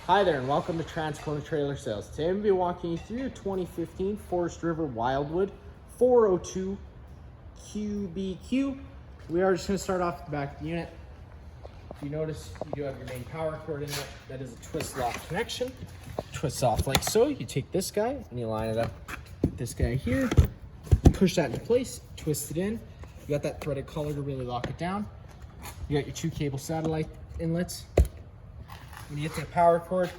Hi there and welcome to Transporter Trailer Sales. Today I'm going to be walking you through your 2015 Forest River Wildwood 402Qbq. We are just going to start off at the back of the unit. If you notice, you do have your main power cord in there. That is a twist lock connection. Twists off like so. You take this guy and you line it up with this guy here. Push that into place, twist it in. You got that threaded collar to really lock it down. You got your 2 cable satellite inlets. When you get to the power cord,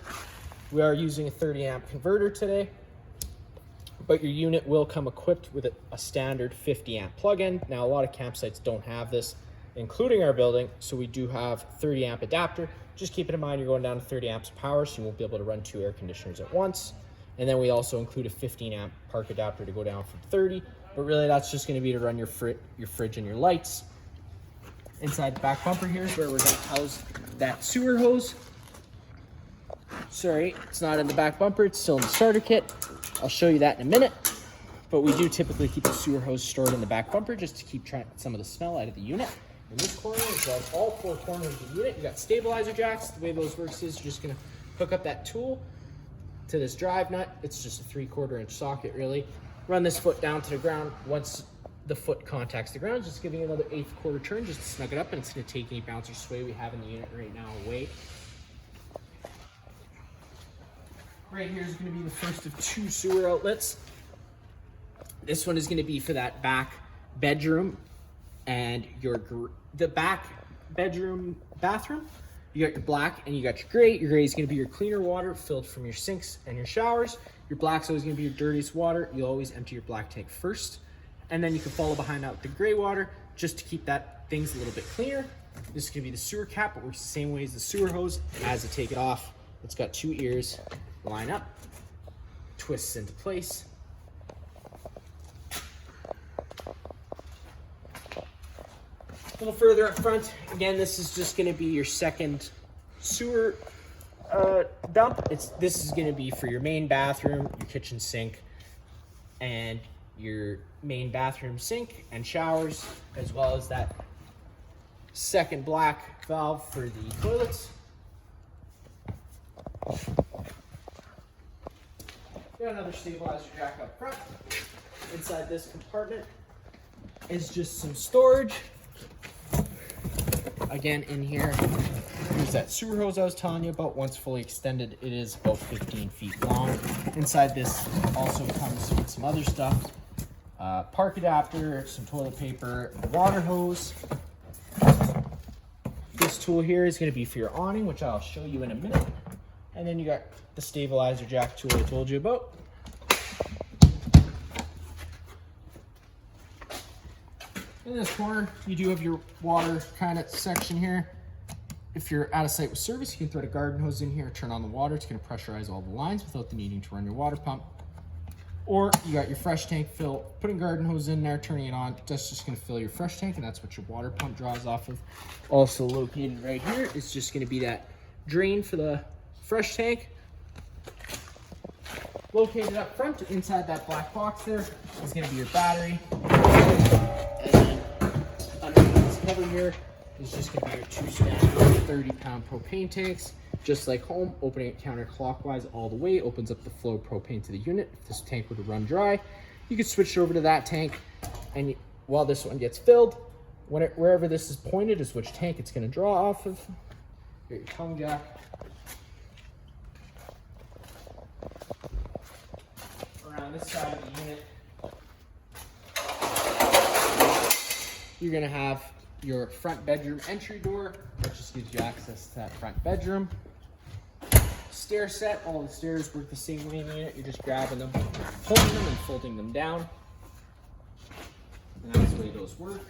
we are using a 30 amp converter today, but your unit will come equipped with a standard 50 amp plug-in. Now, a lot of campsites don't have this, including our building, so we do have 30 amp adapter. Just keep it in mind, you're going down to 30 amps of power, so you won't be able to run 2 air conditioners at once. And then we also include a 15 amp park adapter to go down from 30, but really that's just going to be to run your fridge and your lights. Inside the back bumper here is where we're going to house that sewer hose. Sorry, it's not in the back bumper, it's still in the starter kit. I'll show you that in a minute. But we do typically keep the sewer hose stored in the back bumper just to keep some of the smell out of the unit. In this corner, as well as all 4 corners of the unit, you got stabilizer jacks. The way those works is you're just gonna hook up that tool to this drive nut. It's just a 3/4 inch socket really. Run this foot down to the ground. Once the foot contacts the ground, just giving it another 1/8 quarter turn just to snug it up, and it's gonna take any bounce or sway we have in the unit right now away. Right here is going to be the first of 2 sewer outlets. This one is going to be for that back bedroom and the back bedroom bathroom. You got your black and you got your gray. Your gray is going to be your cleaner water filled from your sinks and your showers. Your black's always going to be your dirtiest water. You'll always empty your black tank first, and then you can follow behind out with the gray water just to keep that things a little bit cleaner. This is going to be the sewer cap. It works the same way as the sewer hose. As you take it off, it's got 2 ears. Line up, twists into place. A little further up front, again, this is just going to be your second sewer dump. This is going to be for your main bathroom, your kitchen sink, and your main bathroom sink and showers, as well as that second black valve for the toilets. Got another stabilizer jack up front. Inside this compartment is just some storage. Again, in here is that sewer hose I was telling you about. Once fully extended, it is about 15 feet long. Inside this also comes with some other stuff. Park adapter, some toilet paper, water hose. This tool here is going to be for your awning, which I'll show you in a minute. And then you got the stabilizer jack tool I told you about. In this corner, you do have your water kind of section here. If you're out of sight with service, you can thread a garden hose in here, turn on the water. It's going to pressurize all the lines without the needing to run your water pump. Or you got your fresh tank fill, putting garden hose in there, turning it on. That's just going to fill your fresh tank, and that's what your water pump draws off of. Also located right here is just going to be that drain for the fresh tank. Located up front inside that black box there is going to be your battery. And then underneath this cover here is just going to be your 2 standard 30-pound propane tanks. Just like home, opening it counterclockwise all the way opens up the flow of propane to the unit. If this tank were to run dry, you could switch over to that tank, and while this one gets filled, wherever this is pointed is which tank it's going to draw off of. Get your tongue jack. Around this side of the unit, you're going to have your front bedroom entry door, which just gives you access to that front bedroom. Stair set, all the stairs work the same way in the unit. You're just grabbing them, holding them, and folding them down. And that's the way those work.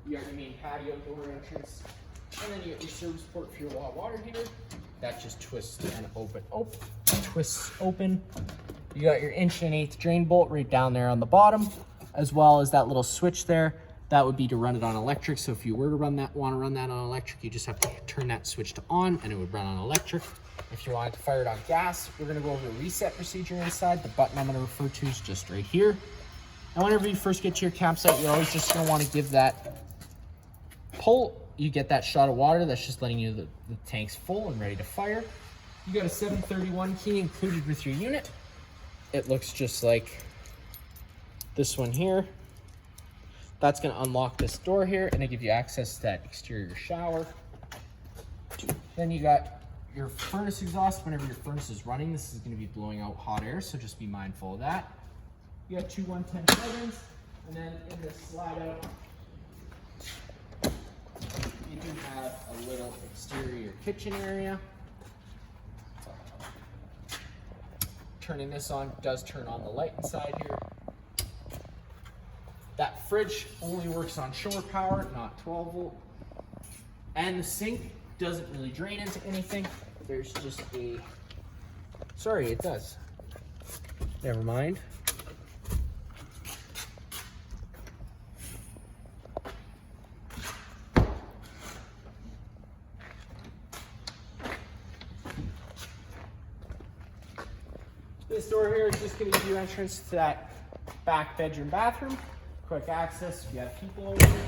You got your main patio door entrance, and then you got your service port for your water heater. That just twists and twists open. You got your 1.1/8" drain bolt right down there on the bottom, as well as that little switch there. That would be to run it on electric. So if you were to want to run that on electric, you just have to turn that switch to on, and it would run on electric. If you wanted to fire it on gas, we're going to go over the reset procedure inside. The button I'm going to refer to is just right here. And whenever you first get to your campsite, you're always just going to want to give that pull you get that shot of water, that's just letting you know the tank's full and ready to fire. You got a 731 key included with your unit. It looks just like this one here. That's going to unlock this door here and it gives you access to that exterior shower. Then you got your furnace exhaust. Whenever your furnace is running, this is going to be blowing out hot air, so just be mindful of that. You got two 110/7s, and then in the slide out, you do have a little exterior kitchen area. Turning this on does turn on the light inside here. That fridge only works on shore power, not 12 volt. And the sink doesn't really drain into anything. There's just a, sorry, it does. Never mind. This door here is just going to give you entrance to that back bedroom bathroom. Quick access if you have people over here.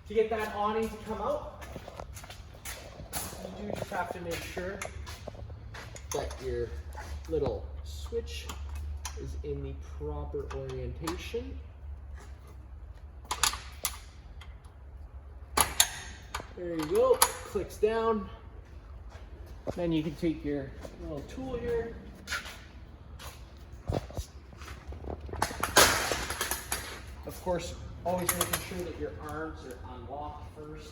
To get that awning to come out, you do just have to make sure that your little switch is in the proper orientation. There you go, clicks down. Then you can take your little tool here. Of course, always making sure that your arms are unlocked first.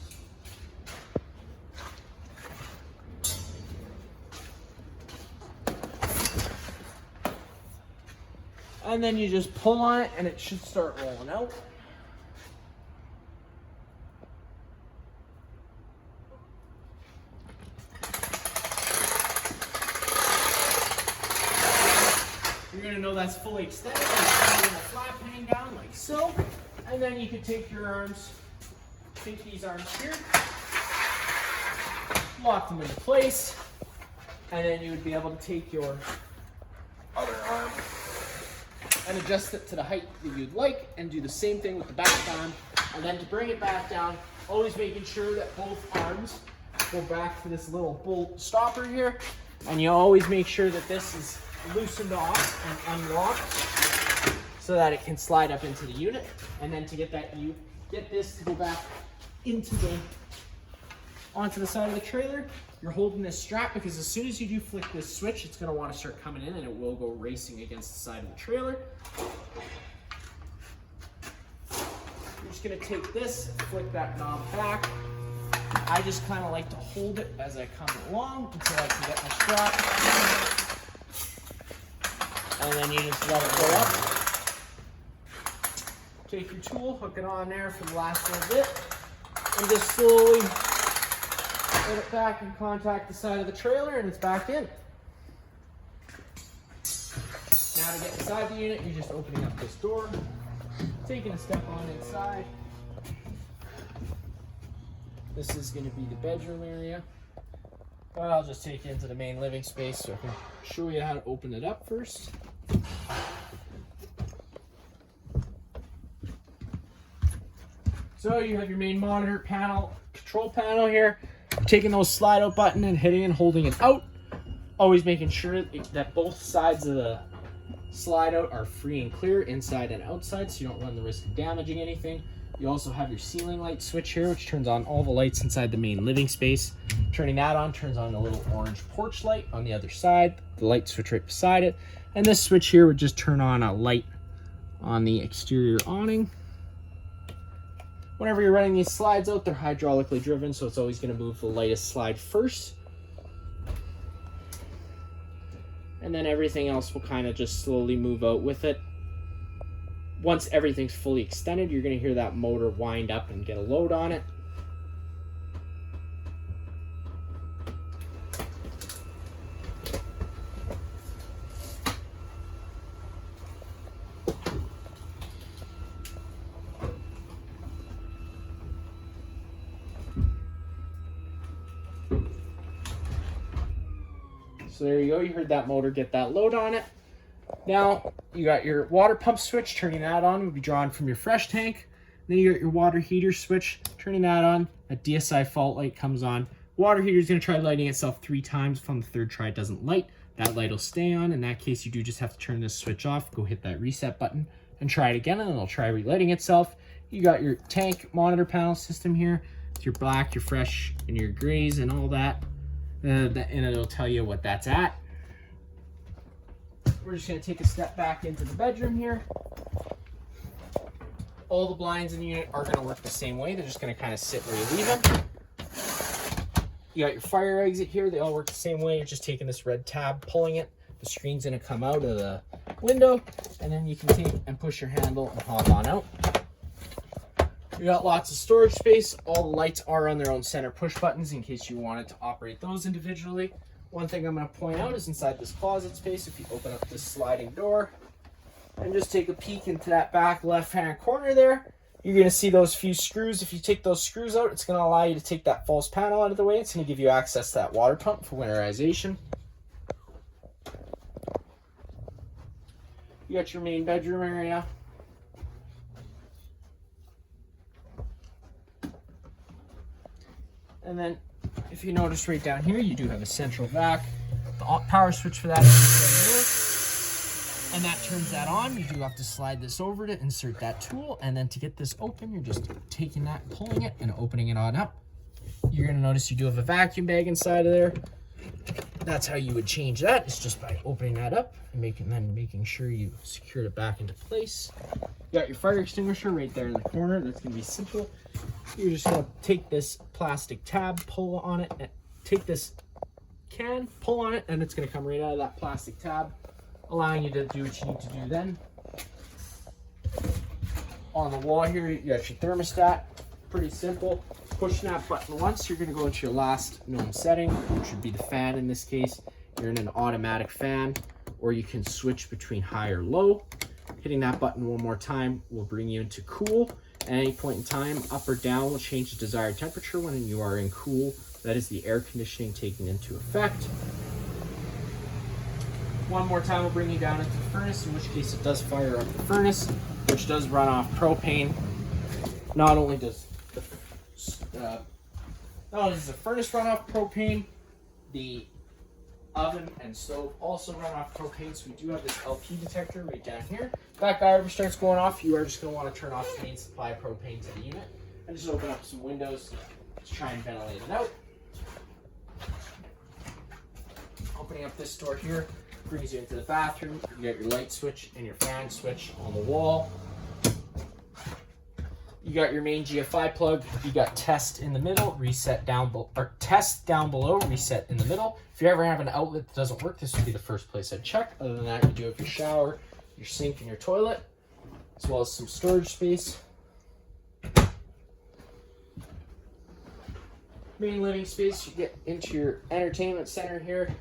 And then you just pull on it and it should start rolling out. You're going to know that's fully extended. You're going to flap hang down like so. And then you can take your arms, take these arms here, lock them into place, and then you would be able to take your other arm and adjust it to the height that you'd like, and do the same thing with the back arm. And then to bring it back down, always making sure that both arms go back to this little bolt stopper here. And you always make sure that this is loosened off and unlocked so that it can slide up into the unit. And then to get that, you get this to go back onto the side of the trailer. You're holding this strap because as soon as you do flick this switch, it's going to want to start coming in and it will go racing against the side of the trailer. You're just going to take this, flick that knob back. I just kind of like to hold it as I come along until I can get my strap. And then you just let it go up. Take your tool, hook it on there for the last little bit, and just slowly put it back and contact the side of the trailer, and it's back in. Now to get inside the unit, you're just opening up this door, taking a step on inside. This is going to be the bedroom area. But I'll just take you into the main living space so I can show you how to open it up first. So you have your main monitor panel, control panel here. Taking those slide out button and hitting and holding it out. Always making sure that both sides of the slide out are free and clear, inside and outside, so you don't run the risk of damaging anything. You also have your ceiling light switch here, which turns on all the lights inside the main living space. Turning that on turns on the little orange porch light on the other side, the light switch right beside it. And this switch here would just turn on a light on the exterior awning. Whenever you're running these slides out, they're hydraulically driven, so it's always going to move the lightest slide first. And then everything else will kind of just slowly move out with it. Once everything's fully extended, you're going to hear that motor wind up and get a load on it. So there you go, you heard that motor get that load on it. Now you got your water pump switch, turning that on would be drawn from your fresh tank. Then you got your water heater switch, turning that on. A DSI fault light comes on. Water heater is going to try lighting itself 3 times. If on the 3rd try it doesn't light, that light will stay on. In that case, you do just have to turn this switch off, go hit that reset button, and try it again, and it'll try relighting itself. You got your tank monitor panel system here. It's your black, your fresh, and your grays, and all that. And it'll tell you what that's at. We're just going to take a step back into the bedroom here. All the blinds in the unit are going to work the same way. They're just going to kind of sit where you leave them. You got your fire exit here. They all work the same way. You're just taking this red tab, pulling it. The screen's going to come out of the window, and then you can take and push your handle and hop on out. You got lots of storage space. All the lights are on their own center push buttons in case you wanted to operate those individually. One thing I'm going to point out is inside this closet space, if you open up this sliding door and just take a peek into that back left-hand corner there, you're going to see those few screws. If you take those screws out, it's going to allow you to take that false panel out of the way. It's going to give you access to that water pump for winterization. You got your main bedroom area. And then if you notice right down here, you do have a central vac. The power switch for that is and that turns that on. You do have to slide this over to insert that tool, and then to get this open, you're just taking that, pulling it, and opening it on up. You're going to notice you do have a vacuum bag inside of there. That's how you would change that. It's just by opening that up and making sure you secured it back into place. You got your fire extinguisher right there in the corner. That's going to be simple. You're just going to take this plastic tab, pull on it, and take this can, pull on it, and it's going to come right out of that plastic tab, allowing you to do what you need to do then. On the wall here, you got your thermostat. Pretty simple. Pushing that button once, you're going to go into your last known setting, which would be the fan in this case. You're in an automatic fan, or you can switch between high or low. Hitting that button one more time will bring you into cool. At any point in time, up or down will change the desired temperature when you are in cool. That is the air conditioning taking into effect. One more time will bring you down into the furnace, in which case it does fire up the furnace, which does run off propane. Not only does the furnace run off propane, the oven and stove also run off propane, so we do have this LP detector right down here. If that guy ever starts going off, you are just going to want to turn off the main supply of propane to the unit and just open up some windows to try and ventilate it out. Opening up this door here brings you into the bathroom. You got your light switch and your fan switch on the wall. You got your main GFI plug. You got test in the middle, reset down below, or test down below, reset in the middle. If you ever have an outlet that doesn't work, this would be the first place I'd check. Other than that, you do have your shower, your sink, and your toilet, as well as some storage space. Main living space, you get into your entertainment center here,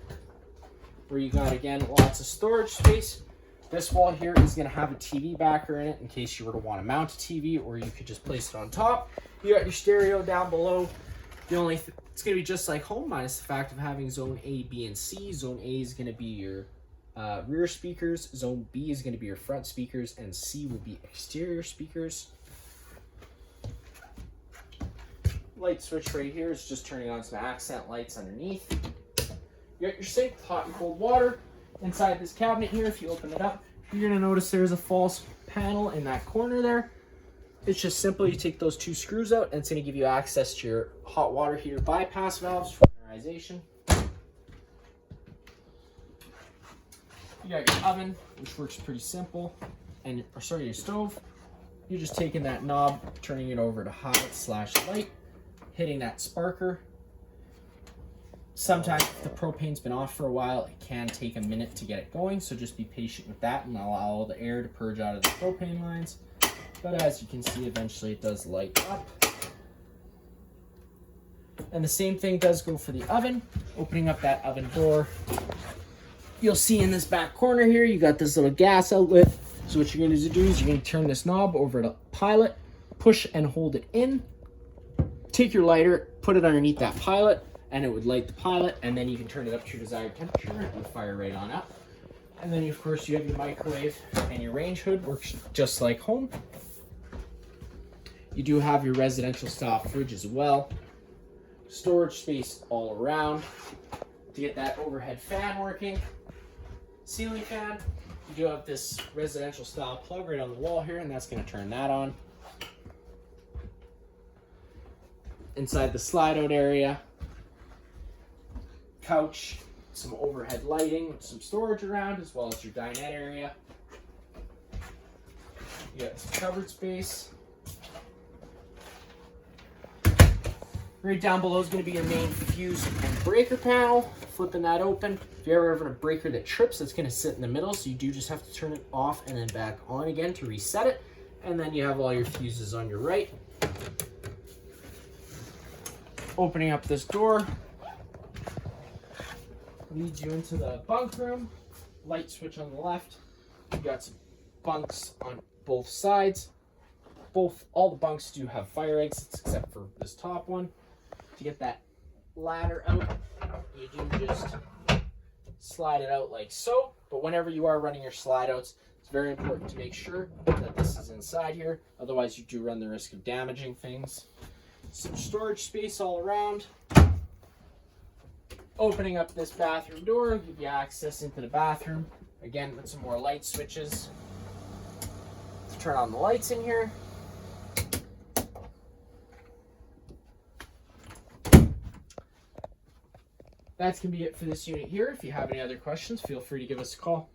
where you got, again, lots of storage space. This wall here is going to have a TV backer in it in case you were to want to mount a TV, or you could just place it on top. You got your stereo down below. The only it's going to be just like home, minus the fact of having zone A, B, and C. Zone A is going to be your rear speakers. Zone B is going to be your front speakers, and C will be exterior speakers. Light switch right here is just turning on some accent lights underneath. You got your sink, hot and cold water. Inside this cabinet here, if you open it up, you're going to notice there's a false panel in that corner there. It's just simple. You take those 2 screws out, and it's going to give you access to your hot water heater bypass valves for winterization. You got your oven, which works pretty simple, and your stove. You're just taking that knob, turning it over to hot/light, hitting that sparker. Sometimes if the propane's been off for a while, it can take a minute to get it going, so just be patient with that and allow all the air to purge out of the propane lines. But as you can see, eventually it does light up. And the same thing does go for the oven. Opening up that oven door, you'll see in this back corner here, you got this little gas outlet. So what you're going to do is you're going to turn this knob over to pilot, push and hold it in, take your lighter, put it underneath that pilot, and it would light the pilot, and then you can turn it up to your desired temperature and it will fire right on up. And then of course you have your microwave, and your range hood works just like home. You do have your residential style fridge as well. Storage space all around. To get that overhead fan working, ceiling fan, you do have this residential style plug right on the wall here, and that's going to turn that on. Inside the slide out area, couch, some overhead lighting, some storage around, as well as your dinette area. You got some cupboard space. Right down below is going to be your main fuse and breaker panel. Flipping that open. If you're ever having a breaker that trips, it's going to sit in the middle, so you do just have to turn it off and then back on again to reset it. And then you have all your fuses on your right. Opening up this door leads you into the bunk room. Light switch on the left. You got some bunks on both sides. All the bunks do have fire exits except for this top one. To get that ladder out, you do just slide it out like so. But whenever you are running your slide outs, it's very important to make sure that this is inside here. Otherwise, you do run the risk of damaging things. Some storage space all around. Opening up this bathroom door, give you access into the bathroom. Again, with some more light switches. Let's turn on the lights in here. That's going to be it for this unit here. If you have any other questions, feel free to give us a call.